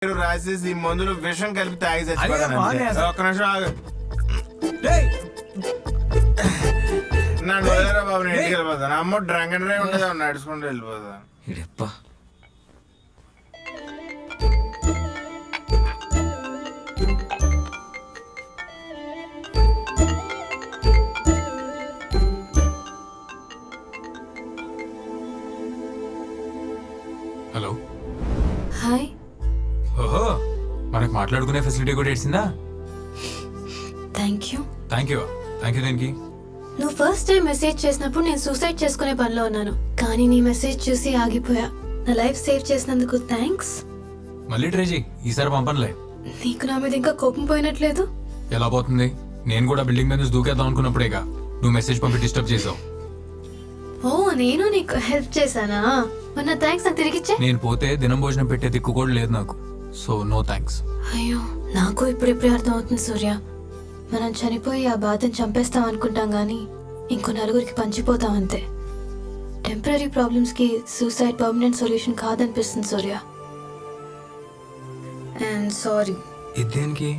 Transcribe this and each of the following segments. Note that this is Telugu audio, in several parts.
రాసేసి మందులు విషం కలిపి తాగి చచ్చిపోతాను. ఒక్క నిమిషం ఆగు. నన్ను వదిలేరా బాబు, నేను ఇంటికి వెళ్ళిపోతాను. అమ్మ డ్రంక్ అండ్ డ్రైవ్ ఉండదు, నడుచుకుంటూ వెళ్ళిపోతాను. హలో. హాయ్. ఓహో, మనకు మాట్లాడుకునే ఫెసిలిటీ కూడా ఇచ్చిందా? Thank you. థ్యాంక్ యూ దేనికి? నువ్వు ఫస్ట్ టైం మెసేజ్ చేసినప్పుడు నేను సూసైడ్ చేసుకునే పనిలో ఉన్నాను, కానీ నీ మెసేజ్ చూసి ఆగిపోయా. నా లైఫ్ సేవ్ చేసినందుకు థ్యాంక్స్. మళ్ళీ ట్రై చేయి, ఈసారి పంపనులే. నీకు నా మీద ఇంకా కోపం పోయినట్లేదు? ఎలా పోతుంది? నేను కూడా బిల్డింగ్ మీద నుంచి దూకేద్దాం అనుకున్నప్పుడేగా నువ్వు మెసేజ్ పంపి డిస్టర్బ్ చేసావు. ఓ, నేను నీకు హెల్ప్ చేశానా? మొన్న థ్యాంక్స్ నాకు తిరిగిచ్చే. నేను పోతే దినం భోజనం పెట్టే దిక్కు కూడా లేదు నాకు, సో నో థ్యాంక్స్. అయ్యో, నాకు ఇప్పుడిప్పుడే అర్థం అవుతుంది సూర్య. మనం చనిపోయి ఆ బాధను చంపేస్తాం అనుకుంటాం గానీ ఇంకో నలుగురికి పంచిపోతాం అంతే. టెంపరీ ప్రాబ్లమ్స్ కి సూసైడ్ పర్మనెంట్ సొల్యూషన్ కాదనిపిస్తుంది సూర్య. And sorry. దేనికి?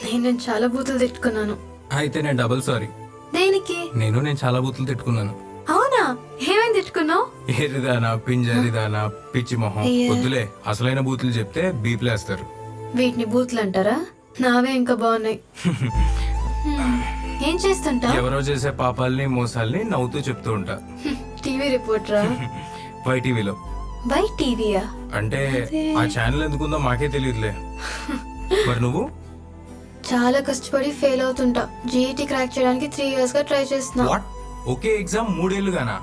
నేను చాలా బూతులు తిట్టుకున్నాను. అయితే నేను డబుల్ సారీ. దేనికి? నేను చాలా బూతులు తిట్టుకున్నాను. అవునా? ఏమేమి తిట్టుకున్నావు? ఏరిదానా, పింజరిదానా, పిచ్చి మొహం. వద్దులే, అసలైన బూతులు చెప్తే బీప్లేస్తారు. వీటిని బూతులు అంటారా? నావే ఇంకా బాగున్నాయి. ఏం చేస్తుంటా? ఎవరో చేసే పాపాలని మోసాలని నవ్వుతూ చెప్తూ ఉంటా. టీవీ రిపోర్టరా? వైటీవీలో. బై టీవీయా? అంటే ఆ ఛానల్ ఎందుకుందో మాకే తెలియదులే. మరి నువ్వు? చాలా కష్టపడి ఫెయిల్ అవుతుంటా. జీఈటీ క్రాక్ చేయడానికి 3 years గా ట్రై చేస్తున్నా. ఒకే ఎగ్జామ్ 3 ఏళ్ళుగానా?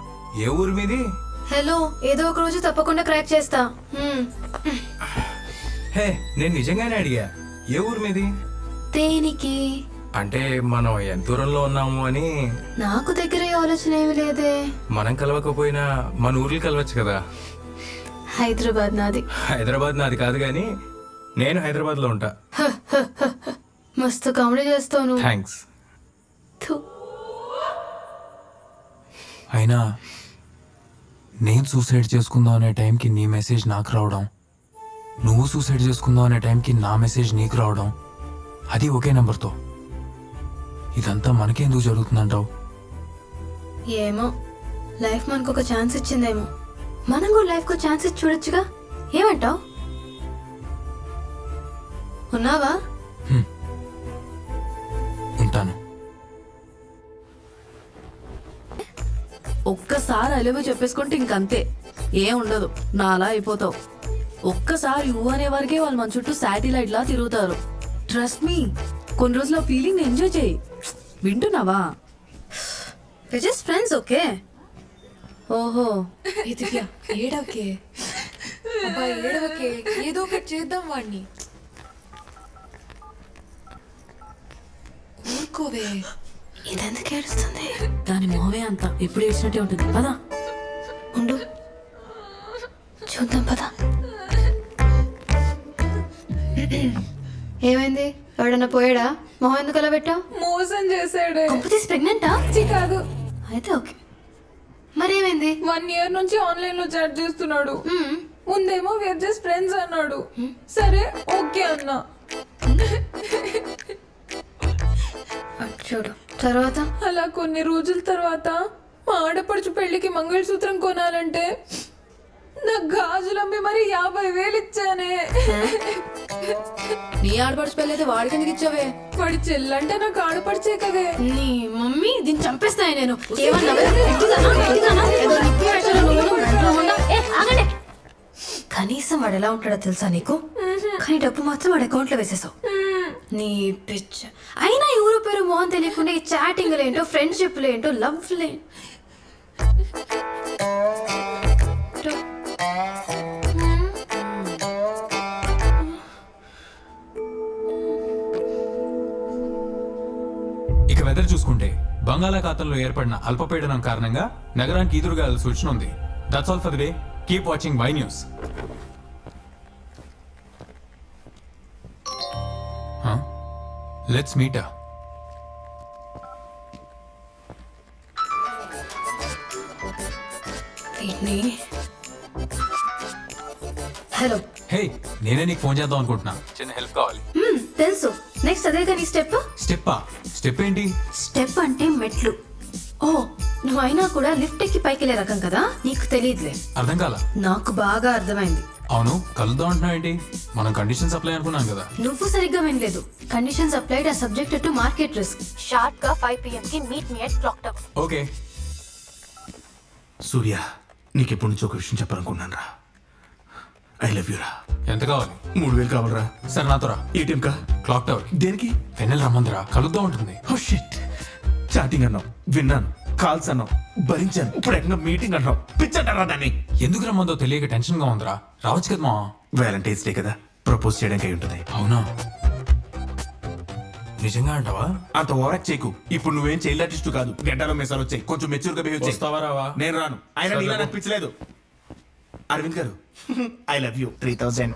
ఏ ఊరు మీది? హలో, ఏదో ఒక రోజు తప్పకుండా క్రాక్ చేస్తా. హే, నేను నిజంగానే అడిగా, ఏ ఊరు మీది? దేనికి? అంటే మనం ఎంత దూరంలో ఉన్నాము అని. నాకు దగ్గర ఆలోచన ఏమి లేదే. మనం కలవకపోయినా మన ఊర్లు కలవచ్చు కదా. హైదరాబాద్ నాది. హైదరాబాద్ నాది కాదు గాని నేను హైదరాబాద్ లో ఉంటా. మస్తు కామెడీ చేస్తాను. థ్యాంక్స్. అయినా నేను సూసైడ్ చేసుకుందాం అనే టైంకి నీ మెసేజ్ నాకు రావడం, నువ్వు సూసైడ్ చేసుకుందాం అనే టైంకి నా మెసేజ్ నీకు రావడం, అది ఒకే నెంబర్తో. ఇదంతా మనకెందుకు జరుగుతుందంటావు? ఏమో, లైఫ్ మనకు ఒక ఛాన్స్ ఇచ్చిందేమో. మనం కూడా లైఫ్ కు ఛాన్స్ ఇచ్చి చూడొచ్చుగా. ఏమంటావు? ఉన్నావా? ఉంటాను. ఒక్కసారి అలవి చెప్పేసుకుంటే ఇంకంతే, ఏం ఉండదు. నా అలా అయిపోతావు. ఒక్కసారి యూ అనే వరకే వాళ్ళు మన చుట్టూ శాటిలైట్ లా తిరుగుతారు. ట్రస్ట్ మీ, కొన్ని రోజుల ఫీలింగ్ ఎంజాయ్ చేయి. వింటున్నావా? Just friends, okay? ఓహో, ఏడవకే అబ్బా, ఏడవకే. ఏదో ఒకటి చేద్దాం వాడిని. ఊరుకోవే. ఇదెందుకు ఏడుస్తుంది? దాని మొహమే అంత ఎప్పుడు ఏడ్చినట్టే ఉంటుంది. పదా ఉండు, చూద్దాం పదా. ఏమైంది? ఎవడన్నా పోయాడా? మొహం ఎందుకు అలా పెట్టావు? మోసం చేశాడే. కంపెనీస్ ప్రెగ్నెంటా? కాదు. అయితే ఓకే. మరేమైంది? 1 year నుంచి ఆన్లైన్ లో చాట్ చేస్తున్నాడు. ముందేమో వేర్ జస్ట్ ఫ్రెండ్స్ అన్నాడు. సరే ఓకే అన్నా. చూడు తర్వాత. అలా కొన్ని రోజుల తర్వాత మా ఆడపడుచు పెళ్లికి మంగళసూత్రం కొనాలంటే నాకు గాజులమ్మి మరి 50,000 ఇచ్చానే. నీ ఆడపడుచు పెళ్ళైతే వాడికి ఎందుకు ఇచ్చావే? వాడి చెల్లంటే నాకు ఆడపడిచే కదే. నీ మమ్మీ దీన్ని చంపేస్తాయి నేను. కనీసం వాడు ఎలా ఉంటాడో తెలుసా నీకు? కానీ డబ్బు మాత్రం వాడి అకౌంట్ లో వేసేసావు. నీ పిచ్చ. అయినా ఎవరో పేరు మోహన్ తెలియకుండా ఈ చాటింగ్ లేంటో, ఫ్రెండ్షిప్ లేంటో, లవ్ లే. ఇక వెదర్ చూసుకుంటే బంగాళాఖాతంలో ఏర్పడిన అల్పపీడనం కారణంగా నగరానికి ఎదురుగాల సూచన ఉంది. That's all for the day. Keep watching Y news. Let's meet. Hello. Hey, నేనే నీకు ఫోన్ చేద్దాం అనుకుంటున్నా, చిన్న హెల్ప్ కావాలి. తెలుసు. నెక్స్ట్ అదే కానీ స్టెప్. స్టెప్ ఏంటి? స్టెప్ అంటే మెట్లు. ఓ, నువ్వు అయినా కూడా లిఫ్ట్ ఎక్కి పైకి వెళ్ళే రకం కదా, నీకు తెలియదులే. అర్థం కాల. నాకు బాగా అర్థమైంది. అవును, కలుద్దాం అంటున్నావు ఏంటి? మనం కండిషన్స్ అప్లై అనుకున్నాం కదా. నువ్వు సరిగ్గా వినలేదు. కండిషన్స్ అప్లైడ్ ఆ subject to market risk. Sharp గా 5 PM కి meet me at clock tower. Okay. Surya, నీకెప్పటి నుంచో ఒక విషయం చెప్పాలనుకున్నాను రా. ఐ లవ్ యూ రా. ఎంత కావాలి? 3000 కావాలరా. సరే నాతో రా. ఏటీఎం కా? Clock tower. దేనికి? వెన్నెల రమ్మందిరా, కలుద్దాం ఉంటుంది. Oh shit. చాటింగ్ అన్నావు, విన్నాను. కాల్స్ అన్నావు, భరించాను. ఇప్పుడు ఏకంగా మీటింగ్ అన్నావు. పిచ్చంటారా దాన్ని? ఎందుకు రమ్మందో తెలియక టెన్షన్ గా ఉందిరా. రావచ్చు కదా మా. వ్యాలంటైన్స్ డే కదా, ప్రపోజ్ చేయడానికి అయి ఉంటుంది. అవునా? నిజంగా అంటావా? అంత ఓవరాక్ట్ చేయకు. ఇప్పుడు నువ్వేం చైల్డ్ ఆర్టిస్ట్ కాదు. గడ్డలో మెసాలు వచ్చాయి, కొంచెం మెచ్యూర్ గా బిహేవ్ చేయి. వస్తావా రావా? నేను రాను. ఆయన నీలా నాకు పిచ్చలేదు. అరవింద్ గారు, ఐ లవ్ యూ. 3000.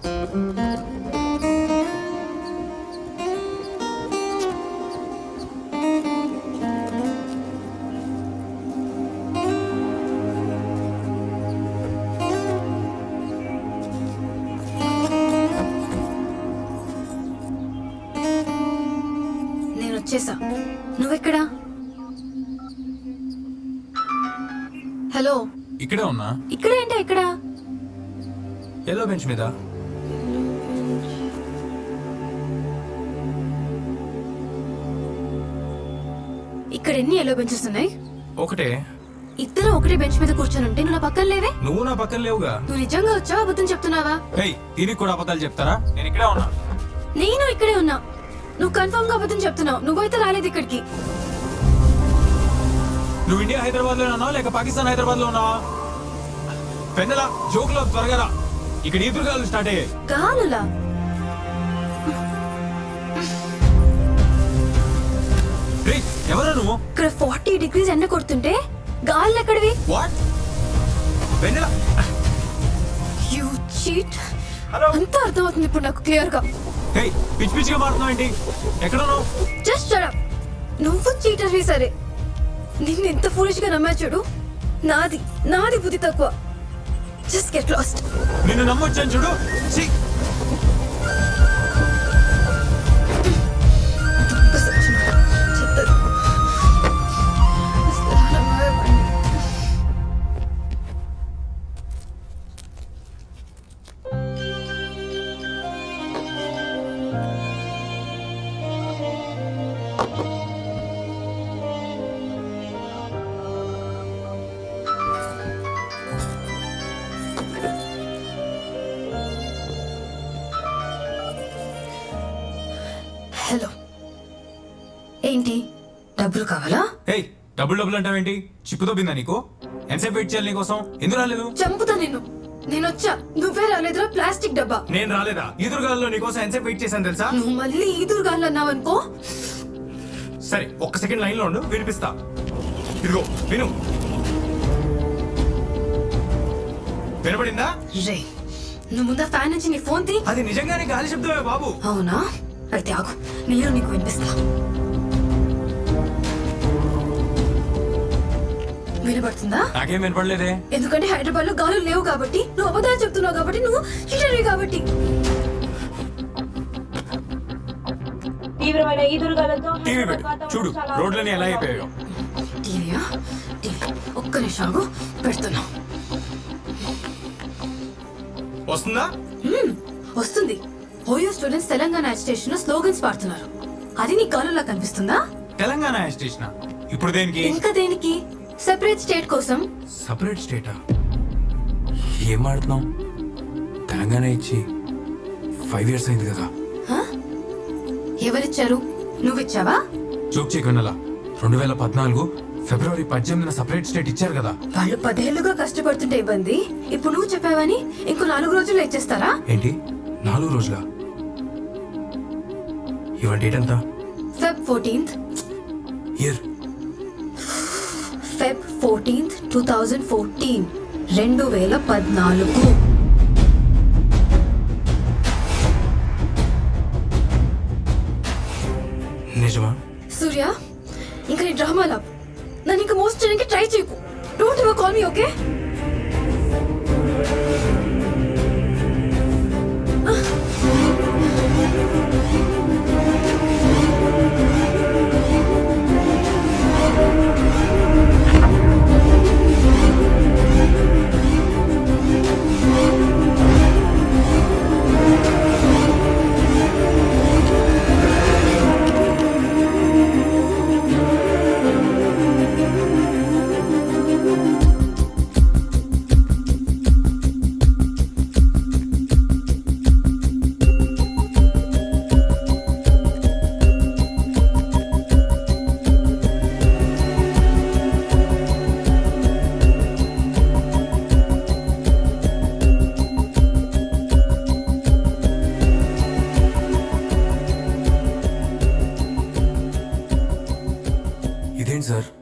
నేను వచ్చేసా. నువ్వెక్కడా? హలో. ఇక్కడే ఉన్నా. ఇక్కడ ఏంటో ఇక్కడ? ఎల్లో బెంచ్ మీద. ఇక్కడ ఎన్ని ఎల్లో బెంచెస్ ఉన్నాయి? ఒకటే. ఇద్దరు ఒకటే బెంచ్ మీద కూర్చొని ఉంటే నువ్వు నా పక్కన లేవే. నువ్వు నా పక్కన లేవుగా. నువ్వు నిజంగా వచ్చావా, అబద్ధం చెప్తున్నావా? హేయ్, దీనికి కూడా అబద్ధాలు చెప్తారా? నేను ఇక్కడే ఉన్నా. నేను ఇక్కడే ఉన్నా. నువ్వు కన్ఫర్మ్ గా అబద్ధం చెప్తున్నావు. నువ్వైతే రాలేదు ఇక్కడికి. నువ్వు ఇండియా హైదరాబాద్ లో ఉన్నావా లేక పాకిస్తాన్ హైదరాబాద్ లో ఉన్నావా? పెన్నెల జోక్ లో త్వరగా రా. ఇక్కడ ఈదురుగాలు స్టార్ట్ అయ్యాయి. గాలులా? రేయ్, ఎవరా నువ్వు? ఇక్కడ 40 degrees ఎండ కొడుతుంటే గాలి ఎక్కడివి? వాట్? పెన్నెల, యు చీట్. హలో. అంతా అర్థమవుతుంది ఇప్పుడు నాకు క్లియర్ గా. హేయ్, పిచ్చి పిచ్చిగా మారుతున్నావు ఏంటి? ఎక్కడ ఉన్నావు? Just shut up. నువ్వు చీటర్వి సరే. నిన్ను ఎంత ఫూలిష్ గా నమ్మా చూడు. నాది బుద్ధి తక్కువ. Just get lost. నిన్ను నమ్మొచ్చాను చూడు. ఛీ. హలో. ఏంటి, డబ్బులు కావాలా? హేయ్, డబుల్ అంటావేంటి? చిప్పుతో బిందా నీకు? ఎంతసేపు వెయిట్ చేయాలి నీకోసం? ఎందుకు రాలేదు? చంపుతా నిన్ను. నేను వచ్చా, నువ్వే రాలేదురా ప్లాస్టిక్ డబ్బా. నేను రాలేదా? ఈదురుగాల్లో నీకోసం ఎంతసేపు వెయిట్ చేశాను తెలుసా? నువ్వు మళ్ళీ ఈదురుగాలు అన్నావనుకో. సరే, ఒక్క సెకండ్ లైన్ లో ఉండు, వినిపిస్తా. ఇదిగో విను. వినపడిందా? రే, నువ్వు ముందా ఫ్యాన్ నుంచి నీ ఫోన్ తీ. అది నిజంగానే గాలి శబ్దమే బాబు. అవునా? అయితే ఆగు, నేను నీకు వినిపిస్తా. వినపడుతుందా? నాకేం వినపడలేదే. ఎందుకంటే హైదరాబాద్ లో గాలులు లేవు కాబట్టి, నువ్వు అబద్ధాలు చెప్తున్నావు కాబట్టి, నువ్వు చీటర్వి కాబట్టి. తీవ్రమైన ఈదురుగాలతో టీవీ పెట్టు, చూడు రోడ్లని ఎలా అయిపోయాయో. టీవీయా? టీవీ. ఒక్క నిమిషం ఆగు, పెడుతున్నా. వస్తుందా? వస్తుంది. ఓయో స్టూడెంట్స్ తెలంగాణ స్టేషన్ లో స్లోగన్స్ పాడుతున్నారు. అది నీ గాలులా కనిపిస్తుందా? తెలంగాణ స్టేషన్ ఇప్పుడు దేనికి? ఇంకా దేనికి? సెపరేట్ స్టేట్ కోసం. సపరేట్ స్టేటా? ఏం ఆడుతున్నావు? తెలంగాణ ఇచ్చి 5 years అయింది కదా. హ? ఎవరిచ్చారు? నువ్విచ్చావా? జోక్ చేయకున్నలా 2014 ఫిబ్రవరి 18న సపరేట్ స్టేట్ ఇచ్చారు కదా. వాళ్ళు 10 ఏళ్లుగా కష్టపడుతుంటే ఇబ్బంది, ఇప్పుడు నువ్వు చెప్పావని ఇంకో 4 రోజుల్లో ఇచ్చేస్తారా? ఏంటి 4 రోజులా? ఇవాళ డేట్ ఎంత? Feb 14th. Year? Feb 14th, 2014. 2014. నిజమా? సూర్య, ఇంకా నీ డ్రామా లాప్. నన్ను ఇంకా మోస్ట్ చేయడానికి ట్రై చేయకు. Don't ever call me, okay?